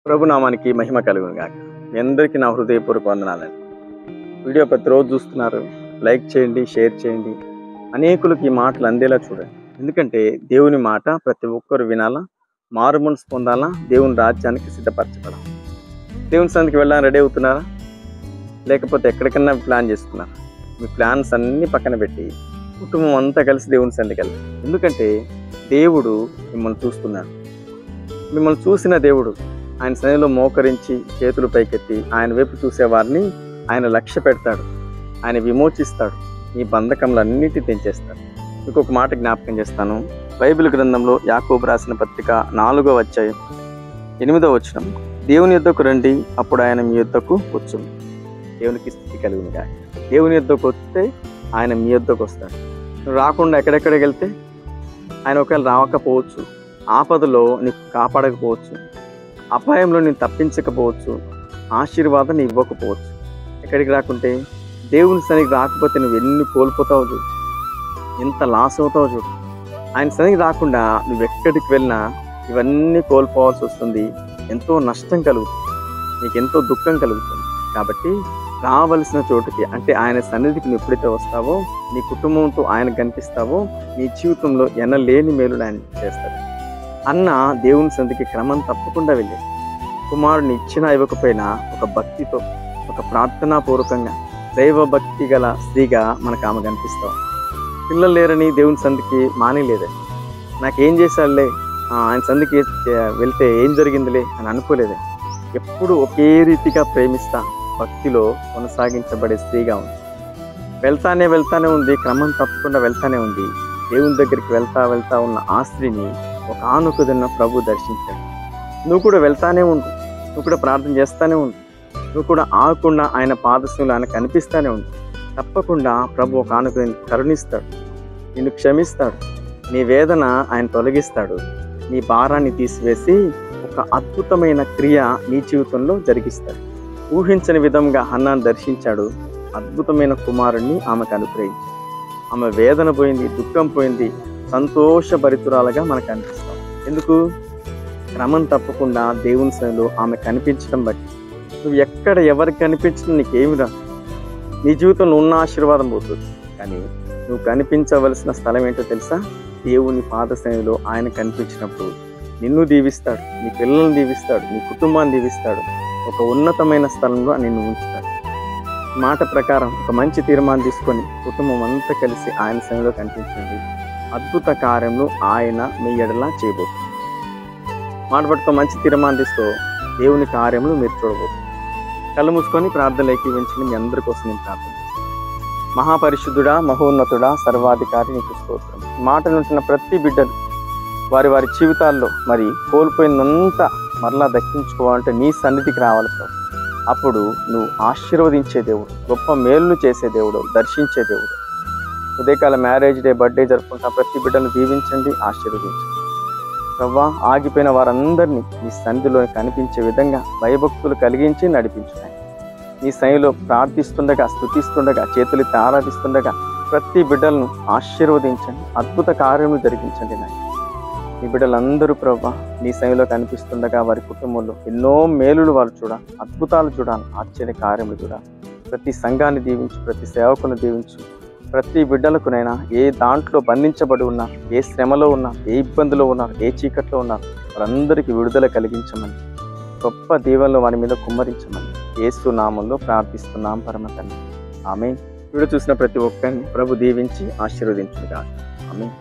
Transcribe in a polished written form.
ప్రభునామానికి మహిమ కలుగును గాక. మీ అందరికీ నా హృదయపూర్వక వందనాలండి. వీడియో ప్రతిరోజు చూస్తున్నారు, లైక్ చేయండి, షేర్ చేయండి. అనేకులకు ఈ మాటలు అందేలా చూడండి. ఎందుకంటే దేవుని మాట ప్రతి ఒక్కరు వినాలా, మారు మనసు పొందాలా, దేవుని రాజ్యానికి సిద్ధపరచబడాలి. దేవుని సన్నిధికి వెళ్ళాలని రెడీ అవుతున్నారా? లేకపోతే ఎక్కడికన్నా ప్లాన్ చేసుకున్నారా? మీ ప్లాన్స్ అన్నీ పక్కన పెట్టి కుటుంబం అంతా కలిసి దేవుని సన్నిధికి వెళ్ళాలి. ఎందుకంటే దేవుడు మిమ్మల్ని చూస్తున్నాడు. మిమ్మల్ని చూసిన దేవుడు ఆయన సన్నిధిలో మోకరించి చేతులు పైకెత్తి ఆయన వైపు చూసేవారిని ఆయన లక్ష్య పెడతాడు. ఆయన విమోచిస్తాడు. ఈ బంధకములన్నిటి తెంచేస్తాడు. మీకు ఒక మాట జ్ఞాపకం చేస్తాను. బైబిల్ గ్రంథంలో యాకోబు రాసిన పత్రిక 4వ అధ్యాయం 8వ వచనం, దేవుని యొద్దకు రండి, అప్పుడు ఆయన మీ యొద్దకు వచ్చును. దేవునికి స్థితి కలుగును గాక. దేవుని యొద్దకు వస్తే ఆయన మీ యొద్దకు వస్తాడు. నువ్వు రాకుండా ఎక్కడెక్కడికి వెళ్తే ఆయన ఒకవేళ రావకపోవచ్చు, ఆపదలో నీకు కాపాడకపోవచ్చు, అపాయంలో నేను తప్పించకపోవచ్చు, ఆశీర్వాదం ఇవ్వకపోవచ్చు. ఎక్కడికి రాకుంటే దేవుని సన్నిధికి రాకపోతే నువ్వు ఎన్ని కోల్పోతావు చూడు, ఎంత లాస్ అవుతావు చూడు. ఆయన సన్నిధికి రాకుండా నువ్వు ఎక్కడికి వెళ్ళినా ఇవన్నీ కోల్పోవాల్సి వస్తుంది. ఎంతో నష్టం కలుగుతుంది, నీకు ఎంతో దుఃఖం కలుగుతుంది. కాబట్టి రావలసిన చోటుకి, అంటే ఆయన సన్నిధికి నువ్వు ఎప్పుడైతే వస్తావో, నీ కుటుంబంతో ఆయన కనిపిస్తావో, నీ జీవితంలో ఎనలేని మేలుడు ఆయన చేస్తాడు. అన్న దేవుని సన్నిధికి క్రమం తప్పకుండా వెళ్ళి కుమారుని ఇచ్చినా ఇవ్వకపోయినా ఒక భక్తితో, ఒక ప్రార్థనాపూర్వకంగా దైవ భక్తి గల స్త్రీగా మనకు ఆమె కనిపిస్తాం. పిల్లలు లేరని దేవుని సన్నిధికి మానేలేదే, నాకేం చేశాడులే, ఆయన సన్నిధికి వెళ్తే ఏం జరిగిందిలే అని అనుకోలేదే. ఎప్పుడు ఒకే రీతిగా ప్రేమిస్తా భక్తిలో కొనసాగించబడే స్త్రీగా ఉంది. వెళ్తానే ఉంది, క్రమం తప్పకుండా వెళ్తానే ఉంది. దేవుని దగ్గరికి వెళ్తా ఉన్న ఆ స్త్రీని ఒక ఆనుకుదిన్న ప్రభు దర్శించాడు. నువ్వు కూడా వెళ్తానే ఉండు, నువ్వు కూడా ప్రార్థన చేస్తానే ఉండు, నువ్వు కూడా ఆగకుండా ఆయన పాదశంలో ఆయన కనిపిస్తానే ఉండు. తప్పకుండా ప్రభు ఒక ఆనుకుని కరుణిస్తాడు, నిన్ను క్షమిస్తాడు, నీ వేదన ఆయన తొలగిస్తాడు, నీ భారాన్ని తీసివేసి ఒక అద్భుతమైన క్రియ నీ జీవితంలో జరిగిస్తాడు. ఊహించని విధంగా హన్నాను దర్శించాడు. అద్భుతమైన కుమారుణ్ణి ఆమెకు అనుగ్రహించాడు. ఆమె వేదన పోయింది, దుఃఖం పోయింది, సంతోషభరితురాలుగా మనకు అనిపిస్తాం. ఎందుకు? క్రమం తప్పకుండా దేవుని సన్నిధిలో ఆమె కనిపించడం బట్టి. నువ్వు ఎక్కడ ఎవరికి కనిపించినా నీకేమి రా, నీ జీవితంలో ఉన్న ఆశీర్వాదం పోతుంది. కానీ నువ్వు కనిపించవలసిన స్థలం ఏంటో తెలుసా? దేవుని పాద సన్నిధిలో ఆయన కనిపించినప్పుడు నిన్ను దీవిస్తాడు, నీ పిల్లల్ని దీవిస్తాడు, నీ కుటుంబాన్ని దీవిస్తాడు, ఒక ఉన్నతమైన స్థలంలో నిన్ను ఉంచుతాడు. మాట ప్రకారం ఒక మంచి తీర్మానం తీసుకొని కుటుంబం అంతా కలిసి ఆయన సన్నిధిలో కనిపించండి. అద్భుత కార్యములు ఆయన మీ ఎడలా చేయబోతుంది. మాట పట్టుకో, మంచి తీర్మానం తీసుకో, దేవుని కార్యములు మీరు చూడబోతుంది. కళ్ళు మూసుకొని ప్రార్థనలోకి వెంచని మీ అందరి కోసం నేను ప్రార్థన చేస్తాను. మహాపరిశుద్ధుడా, మహోన్నతుడా, సర్వాధికారి నీకు స్తోత్రం. మాట నుంచిన ప్రతి బిడ్డలు వారి వారి జీవితాల్లో మరి కోల్పోయినంతా మరలా దక్కించుకోవాలంటే నీ సన్నిధికి రావాలి ప్రభు. అప్పుడు నువ్వు ఆశీర్వదించే దేవుడు, గొప్ప మేలును చేసే దేవుడు, దర్శించే దేవుడు. ఉదయకాల మ్యారేజ్ డే, బర్త్డే జరుపుకుంటా ప్రతి బిడ్డను దీవించండి, ఆశీర్వదించండి. ప్రవ్వా, ఆగిపోయిన వారందరినీ నీ సన్నిధిలో కనిపించే విధంగా భయభక్తులు కలిగించి నడిపించుతాయి. నీ సన్నిధిలో ప్రార్థిస్తుండగా, స్తుతిస్తుండగా, చేతులెత్తి ఆరాధిస్తుండగా ప్రతి బిడ్డలను ఆశీర్వదించండి, అద్భుత కార్యములు జరిగించండి. నాయన, నీ బిడ్డలందరూ ప్రవ్వా నీ సన్నిధిలో కనిపిస్తుండగా వారి కుటుంబంలో ఎన్నో మేలులు వారు చూడాలి, అద్భుతాలు చూడాలి, ఆశ్చర్య కార్యములు చూడాలి. ప్రతి సంఘాన్ని దీవించు, ప్రతి సేవకుని దీవించు. ప్రతి బిడ్డలకునైనా ఏ దాంట్లో బంధించబడి ఉన్నా, ఏ శ్రమలో ఉన్నా, ఏ ఇబ్బందులో ఉన్నారు, ఏ చీకట్లో ఉన్నారు, వారందరికీ విడుదల కలిగించమని, గొప్ప దీవెనలు వారి మీద కుమ్మరించమని యేసు నామములో ప్రార్థిస్తున్నాం పరమ తండ్రి. ఆమేన్. వీడియో చూసిన ప్రతి ఒక్కరిని ప్రభు దీవించి ఆశీర్వదించుగాక. ఆమేన్.